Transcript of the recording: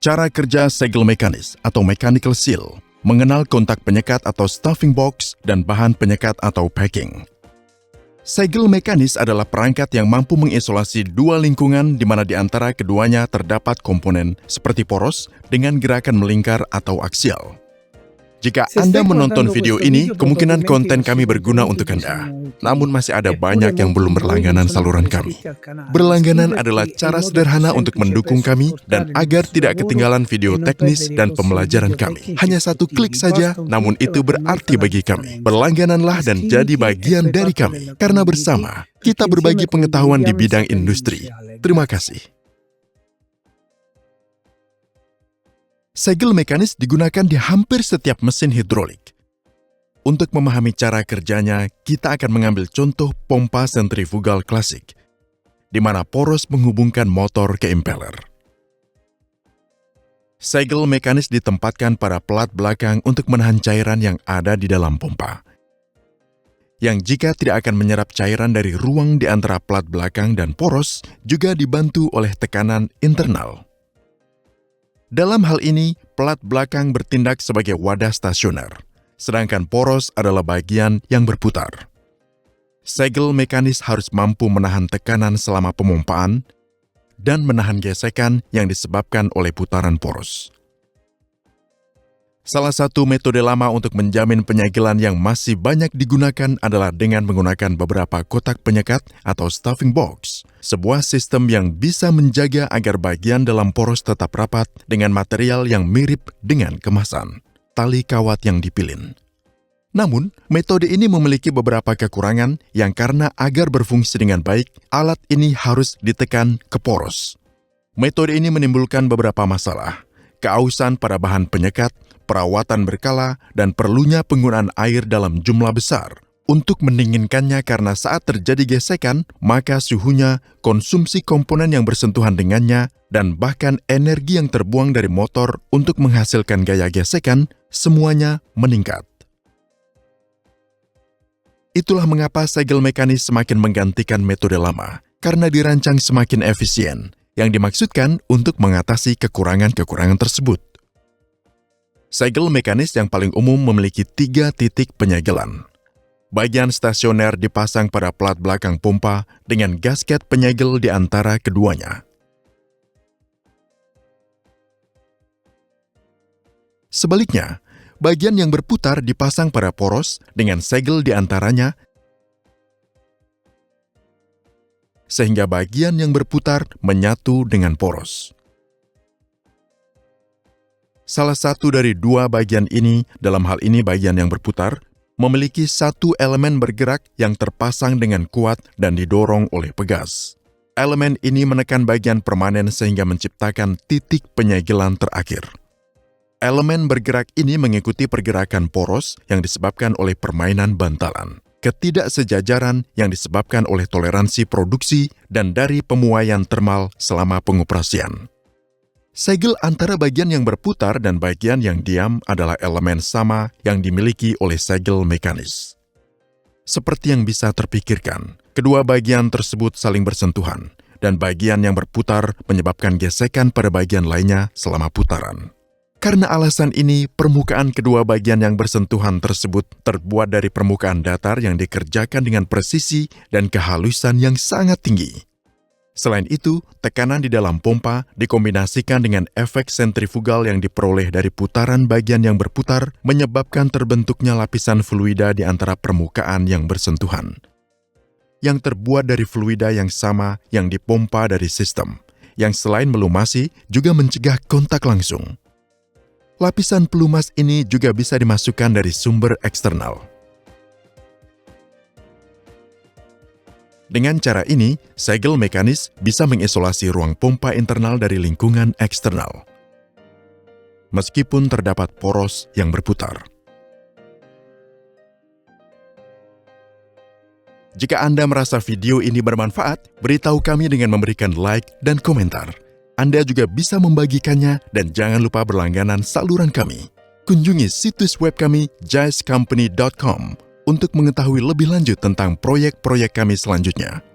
Cara kerja segel mekanis atau mechanical seal, mengenal kontak penyekat atau stuffing box, dan bahan penyekat atau packing. Segel mekanis adalah perangkat yang mampu mengisolasi dua lingkungan di mana di antara keduanya terdapat komponen seperti poros dengan gerakan melingkar atau aksial. Jika Anda menonton video ini, kemungkinan konten kami berguna untuk Anda. Namun masih ada banyak yang belum berlangganan saluran kami. Berlangganan adalah cara sederhana untuk mendukung kami dan agar tidak ketinggalan video teknis dan pembelajaran kami. Hanya satu klik saja, namun itu berarti bagi kami. Berlanggananlah dan jadi bagian dari kami. Karena bersama, kita berbagi pengetahuan di bidang industri. Terima kasih. Segel mekanis digunakan di hampir setiap mesin hidrolik. Untuk memahami cara kerjanya, kita akan mengambil contoh pompa sentrifugal klasik, di mana poros menghubungkan motor ke impeller. Segel mekanis ditempatkan pada pelat belakang untuk menahan cairan yang ada di dalam pompa, yang jika tidak akan menyerap cairan dari ruang di antara pelat belakang dan poros, juga dibantu oleh tekanan internal. Dalam hal ini, pelat belakang bertindak sebagai wadah stasioner, sedangkan poros adalah bagian yang berputar. Segel mekanis harus mampu menahan tekanan selama pemompaan dan menahan gesekan yang disebabkan oleh putaran poros. Salah satu metode lama untuk menjamin penyegelan yang masih banyak digunakan adalah dengan menggunakan beberapa kotak penyekat atau stuffing box, sebuah sistem yang bisa menjaga agar bagian dalam poros tetap rapat dengan material yang mirip dengan kemasan, tali kawat yang dipilin. Namun, metode ini memiliki beberapa kekurangan yang karena agar berfungsi dengan baik, alat ini harus ditekan ke poros. Metode ini menimbulkan beberapa masalah, keausan pada bahan penyekat, perawatan berkala, dan perlunya penggunaan air dalam jumlah besar untuk mendinginkannya karena saat terjadi gesekan, maka suhunya, konsumsi komponen yang bersentuhan dengannya, dan bahkan energi yang terbuang dari motor untuk menghasilkan gaya gesekan, semuanya meningkat. Itulah mengapa segel mekanis semakin menggantikan metode lama, karena dirancang semakin efisien, yang dimaksudkan untuk mengatasi kekurangan-kekurangan tersebut. Segel mekanis yang paling umum memiliki 3 titik penyegelan. Bagian stasioner dipasang pada pelat belakang pompa dengan gasket penyegel di antara keduanya. Sebaliknya, bagian yang berputar dipasang pada poros dengan segel di antaranya, sehingga bagian yang berputar menyatu dengan poros. Salah satu dari dua bagian ini, dalam hal ini bagian yang berputar, memiliki satu elemen bergerak yang terpasang dengan kuat dan didorong oleh pegas. Elemen ini menekan bagian permanen sehingga menciptakan titik penyegelan terakhir. Elemen bergerak ini mengikuti pergerakan poros yang disebabkan oleh permainan bantalan, ketidaksejajaran yang disebabkan oleh toleransi produksi dan dari pemuaian termal selama pengoperasian. Segel antara bagian yang berputar dan bagian yang diam adalah elemen sama yang dimiliki oleh segel mekanis. Seperti yang bisa terpikirkan, kedua bagian tersebut saling bersentuhan, dan bagian yang berputar menyebabkan gesekan pada bagian lainnya selama putaran. Karena alasan ini, permukaan kedua bagian yang bersentuhan tersebut terbuat dari permukaan datar yang dikerjakan dengan presisi dan kehalusan yang sangat tinggi. Selain itu, tekanan di dalam pompa dikombinasikan dengan efek sentrifugal yang diperoleh dari putaran bagian yang berputar menyebabkan terbentuknya lapisan fluida di antara permukaan yang bersentuhan, yang terbuat dari fluida yang sama yang dipompa dari sistem, yang selain melumasi juga mencegah kontak langsung. Lapisan pelumas ini juga bisa dimasukkan dari sumber eksternal. Dengan cara ini, segel mekanis bisa mengisolasi ruang pompa internal dari lingkungan eksternal, meskipun terdapat poros yang berputar. Jika Anda merasa video ini bermanfaat, beritahu kami dengan memberikan like dan komentar. Anda juga bisa membagikannya dan jangan lupa berlangganan saluran kami. Kunjungi situs web kami jaiscompany.com untuk mengetahui lebih lanjut tentang proyek-proyek kami selanjutnya.